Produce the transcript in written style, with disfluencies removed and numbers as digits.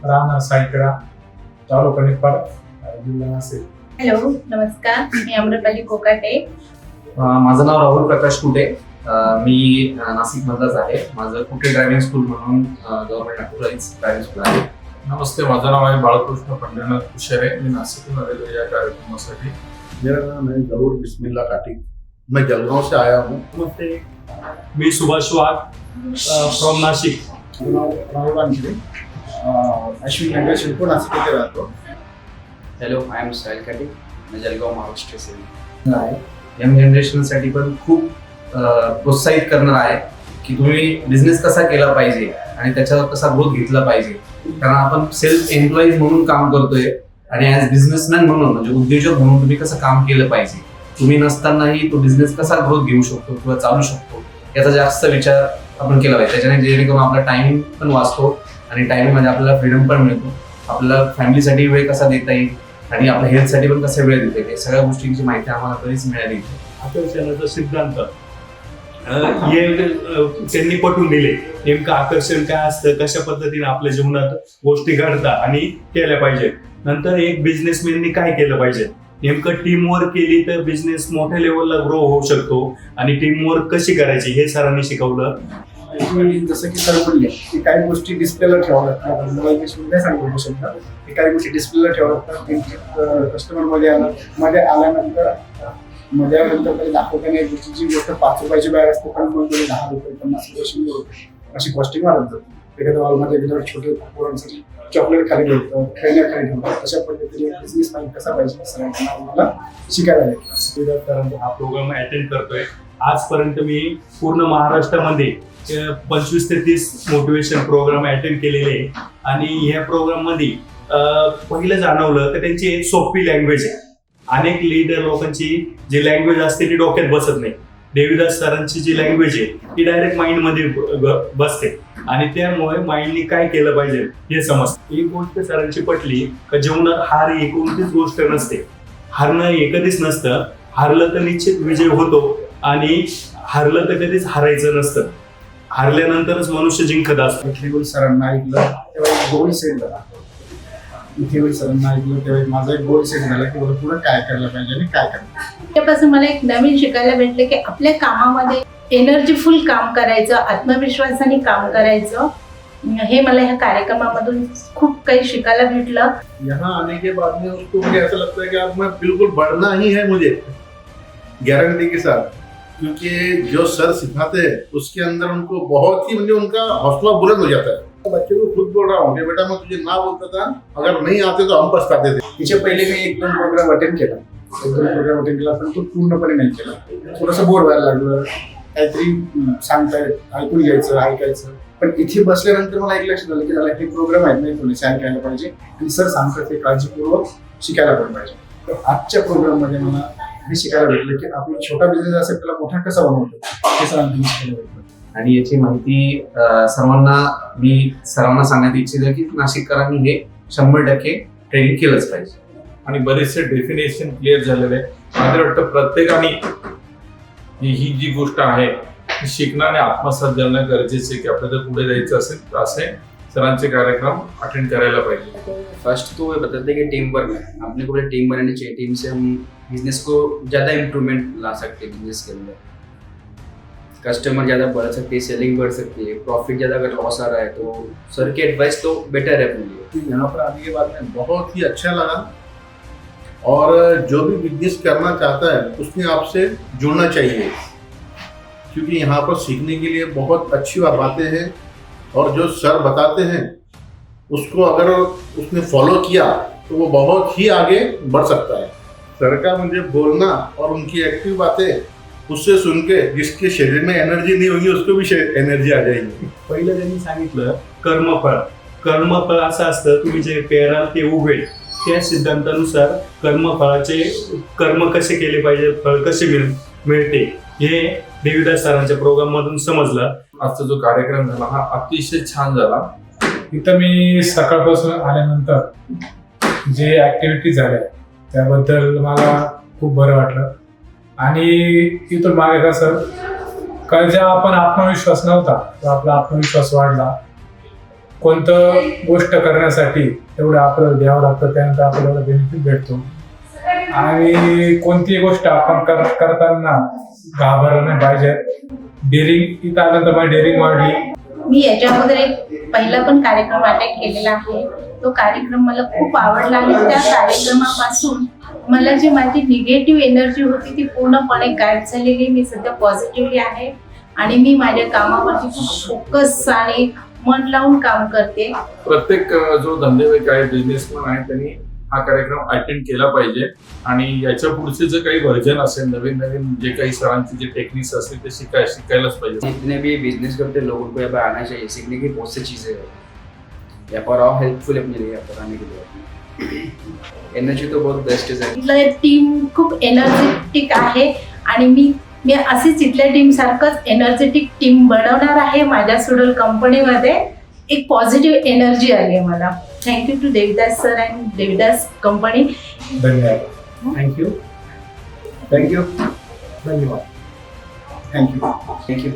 राहणार सायकडा, तालुका निफाड, जिल्हा नाशिक. हॅलो, नमस्कार. मी अमृपाली कोकाटे. माझं नाव राहुल प्रकाश कुटे. मी नाशिक मधलाच आहे. माझं कुटे ड्रायव्हिंग स्कूल म्हणून गव्हर्नमेंट नागपूरलाच ड्रायव्हिंग स्कूल आहे. नमस्ते, माझं नाव आहे बाळकृष्ण पंढरीनाथ कुशरे. मी नासिकहून आलेलो या कार्यक्रमासाठी. मेरा नाम है जरूर बिस्मिल्ला काटी, मैं जलगांव से आया हूँ. नमस्ते, मी सुभाष वाघ फ्रॉम नाशिक. राहुल अंजली, अश्विन नगर शिल्पो नाशिक येथे राहतो. हॅलो, आय एम साहिल काटे. मैं जलगाव महाराष्ट्र से आहे. यंग जनरेशनसाठी पण खूप प्रोत्साहित करणार आहे की तुम्ही बिझनेस कसा केला पाहिजे आणि त्याच्यावर कसा ग्रोथ घेतला पाहिजे. कारण आपण सेल्फ एम्प्लॉईज म्हणून काम करतोय आणि ॲज बिझनेसमॅन म्हणून म्हणजे उद्योजक म्हणून तुम्ही कसं काम केलं पाहिजे, तुम्ही नसतानाही तो बिझनेस कसा ग्रोथ घेऊ शकतो किंवा चालू शकतो याचा जास्त विचार आपण केला पाहिजे. त्याच्याने जेणेकरून आपला टाइम पण वाचतो आणि टाइममध्ये आपल्याला फ्रीडम पण मिळतो. आपल्याला फॅमिलीसाठी वेळ कसा देता येईल आणि आपल्या हेल्थसाठी पण कसा वेळ देता येईल या सगळ्या गोष्टींची माहिती आम्हाला कधीच मिळाली. आकर्षणाचा सिद्धांत हे त्यांनी पटवून दिले. नेमकं आकर्षण काय असतं, कशा पद्धतीने आपल्या जीवनात गोष्टी घडतात आणि केल्या पाहिजे. नंतर एक बिझनेसमॅननी काय केलं पाहिजे, नेमकं टीमवर्क केली तर बिझनेस मोठ्या लेवलला ग्रो होऊ शकतो आणि टीमवर्क कशी करायची हे सरांनी शिकवलं. जसं की सर बोलले की काही गोष्टी डिस्प्लेला ठेवाव्या लागतात. नाही सांगू शकता की काही गोष्टी डिस्प्लेला ठेवाव्या लागतात. कस्टमर मध्ये आल्यानंतर काही दाखवताना एक गोष्टीची गोष्ट 5 रुपयाची बॅग असते, पण मग 10 रुपये 50 रुपये अशी कॉस्टिंग वाढत जाते. एखाद्या हॉलमध्ये गेल्यावर छोटे पोरांसाठी चॉकलेट खाली ठेवतं, खेळण्या खाली ठेवतात. अशा पद्धतीने बिझनेस मॅन कसा पाहिजे सरांना आम्हाला शिकायला भेटला. हा प्रोग्राम अटेंड करतोय. आजपर्यंत मी पूर्ण महाराष्ट्रामध्ये 25 ते 30 मोटिवेशन प्रोग्राम अटेंड केलेले आहे आणि या प्रोग्राम मध्ये पहिलं जाणवलं की त्यांची एक सोपी लँग्वेज आहे. अनेक लीडर लोकांची जी लँग्वेज असते ती डोक्यात बसत नाही. देवीदास सरांची जी लँग्वेज आहे ती डायरेक्ट माइंड मध्ये बसते आणि त्यामुळे माइंडनी काय केलं पाहिजे हे समजतं. एक गोष्ट सरांची पटली का जीवनात हार ही कोणतीच गोष्ट नसते, हारणं हे कधीच नसतं. हारलं तर निश्चित विजय होतो आणि हारलं तर कधीच हारायचं नसतं. हारल्यानंतरच मनुष्य जिंकत असतो. सरांना ऐकलं तेव्हा गोल सेट झाला. सरांना ऐकलं तेव्हा माझा एक गोल सेट झाला की पुढे काय करायला पाहिजे आणि काय करायचं. त्यापासून मला एक नवीन शिकायला भेटलं की आपल्या कामामध्ये एनर्जीफुल काम करायचं, आत्मविश्वासाने काम करायचं. हे मला ह्या कार्यक्रमामधून खूप काही शिकायला भेटलं. यहाँ आने के बाद में उसको मुझे ऐसा लगता है कि अब मैं बिल्कुल बढ़ना ही है मुझे, गारंटी के साथ. क्योंकि जो सर सिखाते हैं उसके अंदर उनको बहुत ही उनका हौसला बुलंद हो जाता है. बच्चे को खुद बोल रहा हूँ कि बेटा मैं तुझे ना बोलता था, अगर नहीं आते तो हम पछताते थे. तिच्या पहिले मी 1-2 प्रोग्राम अटेंड केला, पण तो पूर्णपणे नाही केला. थोडंसं बोर व्हायला लागलं. काहीतरी सांगतायत ऐकून घ्यायचं, ऐकायचं. पण इथे बसल्यानंतर मला एक लक्षात आलं की त्याला हे प्रोग्राम आहेत नाही थोडेसे ऐकायला पाहिजे आणि सर सांगतात ते काळजीपूर्वक शिकायला पण पाहिजे. तर आजच्या प्रोग्राम मध्ये मला हे शिकायला भेटलं की आपला छोटा बिझनेस असेल त्याला मोठा कसा बनवतो हे सरांनी शिकायला भेटलं. आणि याची माहिती सर्वांना सांगण्यात इच्छित आहे की नाशिककरांनी हे 100% ट्रेनिंग केलंच पाहिजे. आणि बरेचसे डेफिनेशन क्लिअर झालेले आहे. मला वाटतं प्रत्येकाने ही जी गोष्ट आहे ती शिकणं आणि आत्मसात करणं गरजेचं आहे की आपल्याला पुढे जायचं असेल तर असे सरांचे कार्यक्रम अटेंड करायला पाहिजे. फर्स्ट तो ये बताते हैं कि टीम वर्क अपने को टीम बनानी चाहिए. टीम से हम बिजनेस को ज़्यादा इम्प्रूवमेंट ला सकते हैं. बिजनेस के अंदर कस्टमर ज़्यादा बढ़ सकती है, सेलिंग बढ़ सकती है, प्रॉफिट ज़्यादा अगर लॉस आ रहा है तो सर की एडवाइस तो बेटर है अपने लिए. यहाँ पर आने के बाद में बहुत ही अच्छा लगा और जो भी बिजनेस करना चाहता है उसने आपसे जुड़ना चाहिए क्योंकि यहाँ पर सीखने के लिए बहुत अच्छी बातें हैं और जो सर बताते हैं उसको अगर उसने फॉलो किया तो वो बहुत ही आगे बढ़ सकता है. सर का मुझे बोलना और उनकी एक्टिव बातें उससे सुन के जिसके शरीर में एनर्जी नहीं होगी उसको भी एनर्जी आ जाएगी. पहिलं त्यांनी सांगितलं कर्मफळ. कर्मफळ असं असतं, तुम्ही जे पेराल ते उगवेल. त्या सिद्धांतानुसार कर्मफळाचे कर्म कसे केले पाहिजे, फळ कसे मिळते हे देवीदास सरांच्या प्रोग्राम मधून समजलं. आजचा जो कार्यक्रम झाला हा अतिशय छान झाला. इथं मी सकाळपासून आल्यानंतर जे ऍक्टिव्हिटी झाल्या त्याबद्दल मला खूप बरं वाटलं. आणि इथून मागे कसं ज्या आपण आत्मविश्वास नव्हता तो आपला आत्मविश्वास वाढला. कोणतं गोष्ट करण्यासाठी तेवढं आपल्याला द्यावं लागतं, त्यानंतर आपल्याला बेनिफिट भेटतो. आणि कोणतीही गोष्ट आपण करताना घाबरलं नाही पाहिजे. डेअरिंग इथं आल्यानंतर माझी डेअरिंग वाढली. मी याच्या अगोदर एक पहिला पण कार्यक्रम अटेंड केलेला आहे. तो कार्यक्रम मला खूप आवडला आणि त्या कार्यक्रमापासून मला जी माझी निगेटिव्ह एनर्जी होती ती पूर्णपणे गायब झालेली. मी सध्या पॉझिटिव्हली आहे आणि मी माझ्या कामावरती खूप फोकस आणि मन लावून काम करते. प्रत्येक जो धंदेवाईक आहे, बिझनेसमॅन आहे, त्यांनी हा कार्यक्रम अटेंड केला पाहिजे. आणि याच्या पुढचे जे काही व्हर्जन असेल, नवीन नवीन जे काही सरांचे जे टेक्निक्स असतील ते शिकायलाच पाहिजे. जितने भी बिजनेस करते लोगों को यहाँ पर आना चाहिए, सीखने की बहुत सी चीज़ें हैं यहाँ पर, और हेल्पफुल अपने लिए यहाँ पर आने के लिए. एनर्जी तो बहुत बेस्ट है. इथलं टीम खूप एनर्जेटिक आहे आणि मी अशीच इथल्या टीम सारखंच एनर्जेटिक टीम बनवणार आहे. माझ्या सुडल कंपनीमध्ये एक पॉझिटिव्ह एनर्जी आली आहे मला. Thank you to Devidas sir and Devidas company. धन्यवाद. थँक्यू. थँक्यू. धन्यवाद. थँक्यू. Thank you.